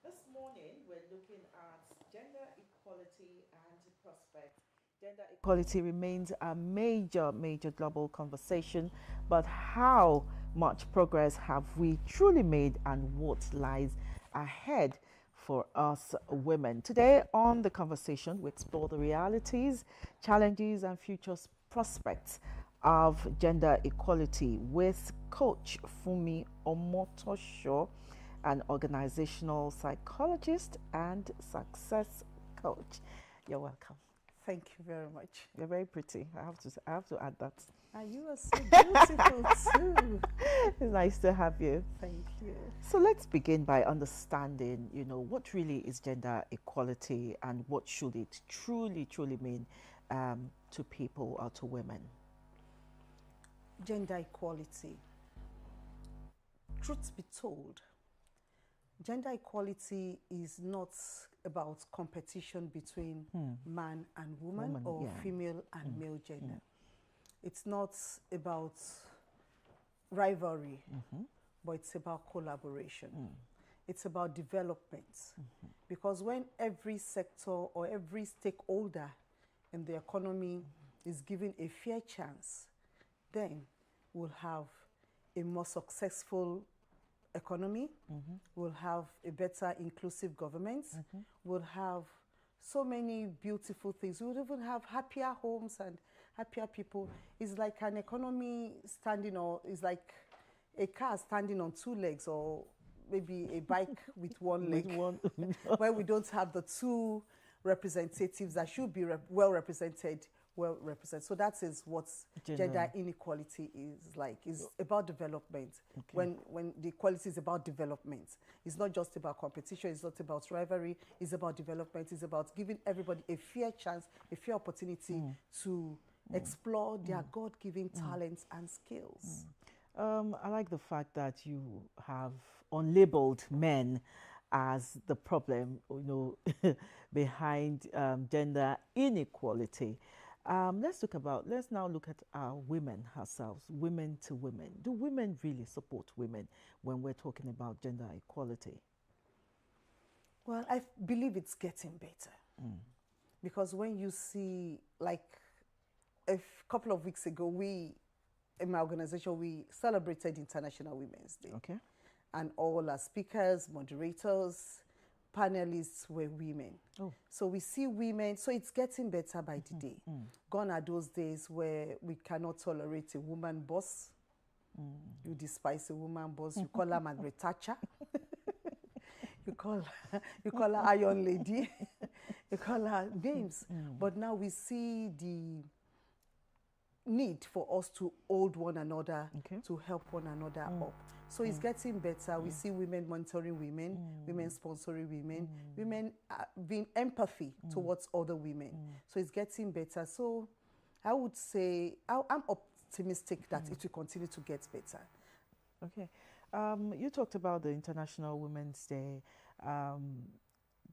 This morning, we're looking at gender equality and prospects. Gender equality remains a major global conversation, but how much progress have we truly made and what lies ahead for us women? Today, on the conversation, we explore the realities, challenges, and future prospects of gender equality with Coach Funmi Omotoso, an organizational psychologist and success coach. You're welcome. Thank you very much. You're very pretty. I have to add that. And you are so beautiful too. It's nice to have you. Thank you. So let's begin by understanding, what really is gender equality and what should it truly mean to people or to women? Gender equality. Truth be told, gender equality is not about competition between man and woman or female and male gender. It's not about rivalry, but it's about collaboration. It's about development. Because when every sector or every stakeholder in the economy is given a fair chance, then we'll have a more successful economy, we'll have a better inclusive government, we'll have so many beautiful things. We'll even have happier homes and happier people. It's like an economy standing, or it's like a car standing on two legs, or maybe a bike with one leg, where we don't have the two representatives that should be well represented. So that is what gender inequality is like. It's about development. Okay. When the equality is about development, it's not just about competition. It's not about rivalry. It's about development. It's about giving everybody a fair chance, a fair opportunity to explore their God-given talents and skills. I like the fact that you have unlabeled men as the problem, behind gender inequality. Let's now look at our women ourselves, women to women. Do women really support women when we're talking about gender equality? Well, I believe it's getting better. Because when you see, like a couple of weeks ago, in my organization, we celebrated International Women's Day. Okay. And all our speakers, moderators, panelists were women. So we see women, so it's getting better by the day. Gone are those days where we cannot tolerate a woman boss. You despise a woman boss. You call her Margaret Thatcher. you call her Iron Lady. You call her names. But now we see the need for us to hold one another, to help one another up. So it's getting better. We see women mentoring women, women sponsoring women, women being empathy towards other women. So it's getting better. So I would say I'm optimistic that it will continue to get better. Okay. You talked about the International Women's Day.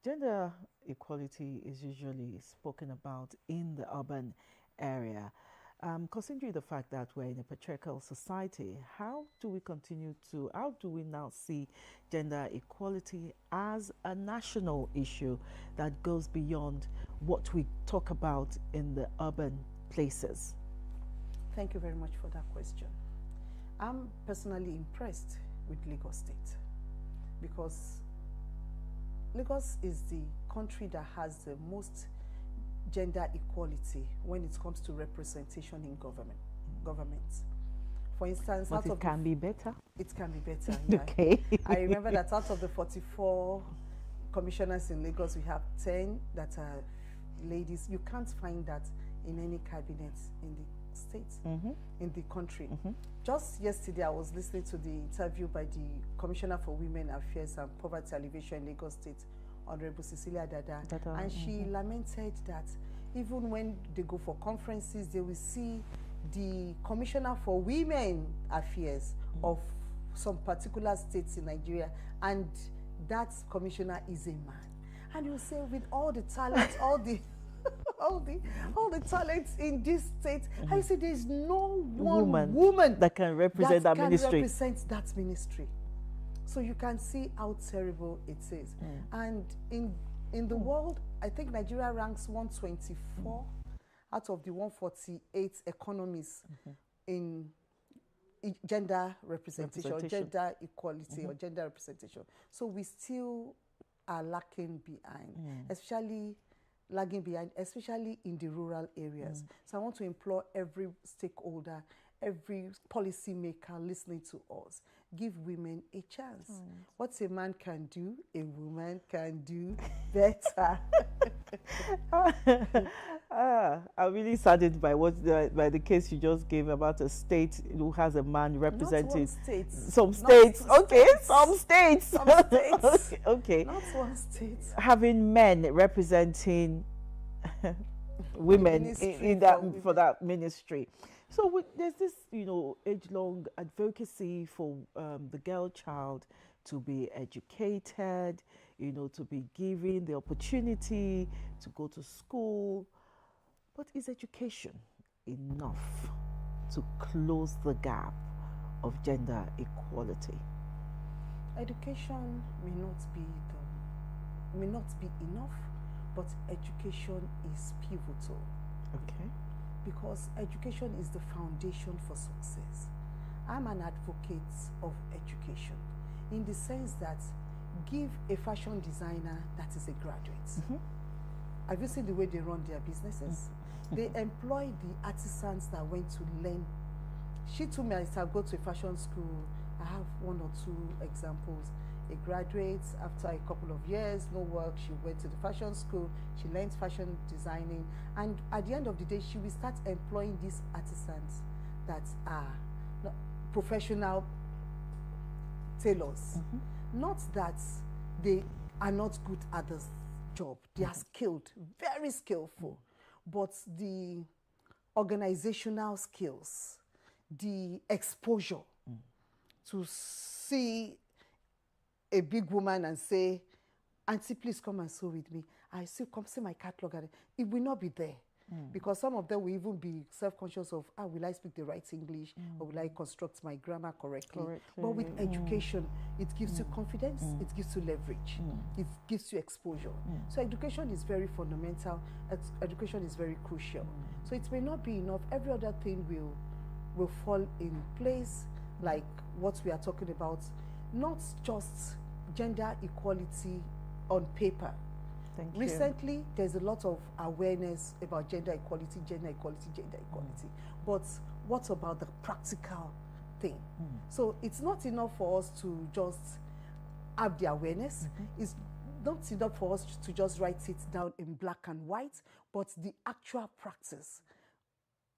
Gender equality is usually spoken about in the urban area. Considering the fact that we're in a patriarchal society, how do we now see gender equality as a national issue that goes beyond what we talk about in the urban places? Thank you very much for that question. I'm personally impressed with Lagos State because Lagos is the country that has the most gender equality when it comes to representation in government. For instance, but it can be better. It can be better. Yeah. Okay. I remember that out of the 44 commissioners in Lagos, we have 10 that are ladies. You can't find that in any cabinet in the state, in the country. Just yesterday, I was listening to the interview by the Commissioner for Women Affairs and Poverty Alleviation in Lagos State, Honorable Cecilia Dada, and she lamented that even when they go for conferences, they will see the Commissioner for Women Affairs of some particular states in Nigeria, and that commissioner is a man. And you say, with all the talent, all the talents in this state, I say there's no one woman that can represent that ministry. Represent that ministry. So you can see how terrible it is. And in the world, I think Nigeria ranks 124 out of the 148 economies in gender representation, or gender equality, or gender representation. So we still are lacking behind, especially in the rural areas. So I want to implore every stakeholder, every policy maker listening to us, give women a chance. What a man can do, a woman can do better. I'm really saddened by by the case you just gave about a state who has a man representing some states. Okay, some states. Some states. Okay. Not one state. Having men representing women in that for that ministry. So there's this, age-long advocacy for the girl child to be educated, to be given the opportunity to go to school. But is education enough to close the gap of gender equality? Education may not be enough, but education is pivotal. Okay. Because education is the foundation for success. I'm an advocate of education in the sense that give a fashion designer that is a graduate. Have you seen the way they run their businesses? They employ the artisans that went to learn. She too may have go to a fashion school. I have one or two examples. A graduate, after a couple of years, no work, she went to the fashion school, she learned fashion designing, and at the end of the day, she will start employing these artisans that are professional tailors. Not that they are not good at the job, they are skilled, very skillful, but the organizational skills, the exposure to see a big woman and say, "Auntie, please come and sew with me. I still come see my catalog." It will not be there. Because some of them will even be self-conscious of, will I speak the right English, or will I construct my grammar correctly? But with education, it gives you confidence, it gives you leverage, it gives you exposure. So education is very fundamental, education is very crucial. So it may not be enough, every other thing will fall in place, like what we are talking about, not just gender equality on paper. Recently, there's a lot of awareness about gender equality. But what about the practical thing? So it's not enough for us to just have the awareness. It's not enough for us to just write it down in black and white, but the actual practice.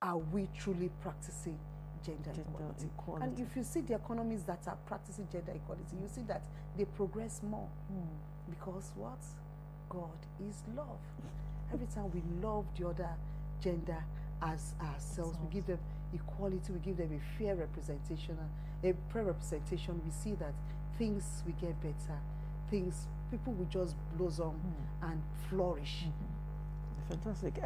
Are we truly practicing gender equality? And if you see the economies that are practicing gender equality, you see that they progress more. Because what? God is love. Every time we love the other gender as ourselves, we give them equality, we give them a fair representation, we see that things will get better, people will just blossom and flourish. Fantastic.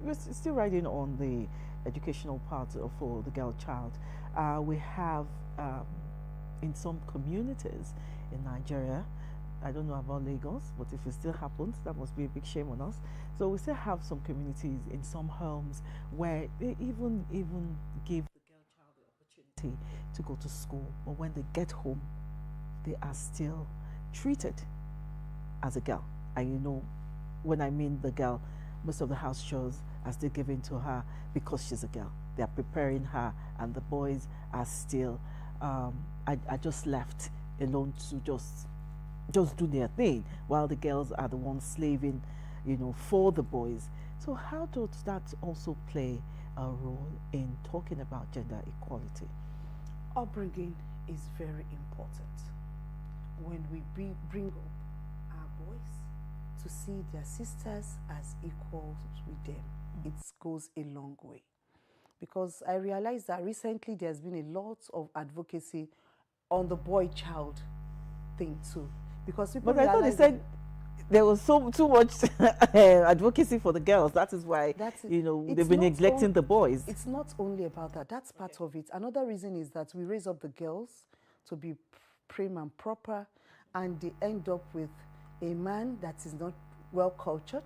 We're still riding on the educational part for the girl child. We have in some communities in Nigeria, I don't know about Lagos, but if it still happens, that must be a big shame on us. So we still have some communities in some homes where they even give the girl child the opportunity to go to school, but when they get home, they are still treated as a girl. And when I mean the girl, most of the house chores are still given to her because she's a girl. They are preparing her, and the boys are still are just left alone to just do their thing, while the girls are the ones slaving, for the boys. So how does that also play a role in talking about gender equality? Upbringing is very important. When we bring up our boys to see their sisters as equals with them, it goes a long way. Because I realized that recently there's been a lot of advocacy on the boy child thing too. Because people, but I thought they said there was too much advocacy for the girls. That is why they've been neglecting the boys. It's not only about that. That's part of it. Another reason is that we raise up the girls to be prim and proper, and they end up with a man that is not well cultured,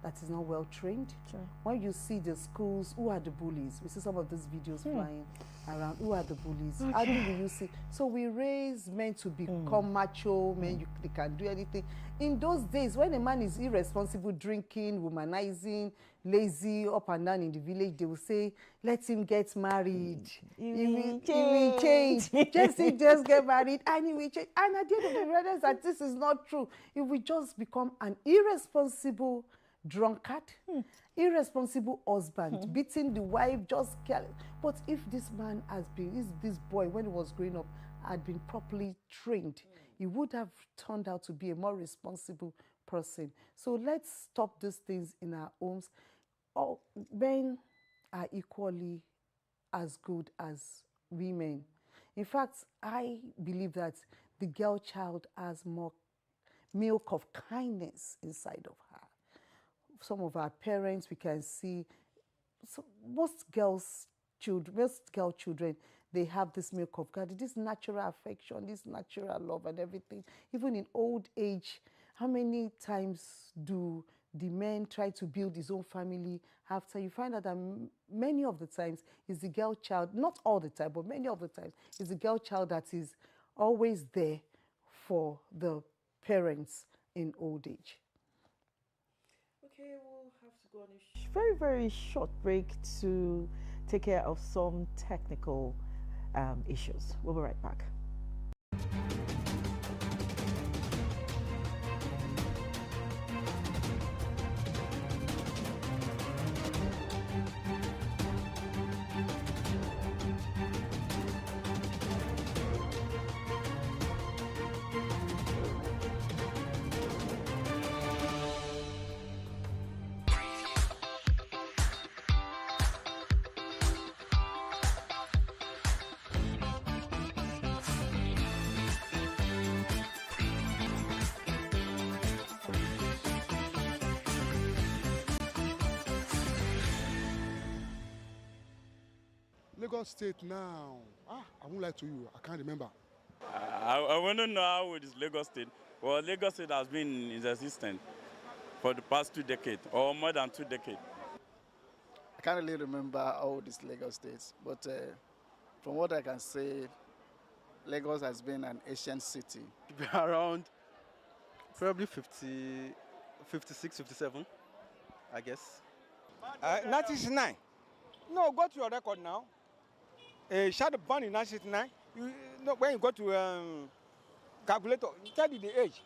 that is not well trained. Sure. When you see the schools, who are the bullies? We see some of these videos flying around. Who are the bullies? How do you see? So we raise men to become macho men. They can do anything. In those days, when a man is irresponsible, drinking, womanizing, lazy, up and down in the village, they will say, "Let him get married. He will change. Just get married, and he will change." And at the end of the day, we realize that this is not true. He will just become an irresponsible drunkard, irresponsible husband, beating the wife, just killing. But if this man has been, this boy, when he was growing up, had been properly trained, he would have turned out to be a more responsible person. So let's stop these things in our homes. All men are equally as good as women. In fact, I believe that the girl child has more milk of kindness inside of her. Some of our parents, we can see, most girl children, they have this milk of God, this natural affection, this natural love and everything. Even in old age, how many times do the men try to build his own family after? You find out that many of the times is the girl child, not all the time, but many of the times is the girl child that is always there for the parents in old age. Okay, we'll have to go on a very, very short break to take care of some technical issues. We'll be right back. Lagos State now. I won't lie to you. I can't remember. I want to know how it is Lagos State. Well, Lagos State has been in existence for the past 2 decades or more than 2 decades. I can't really remember how old is Lagos State, but from what I can say, Lagos has been an ancient city. Around probably 56, 57, I guess. 1969. No, go to your record now. Shut the born in 1969. When you go to calculator, tell you the age.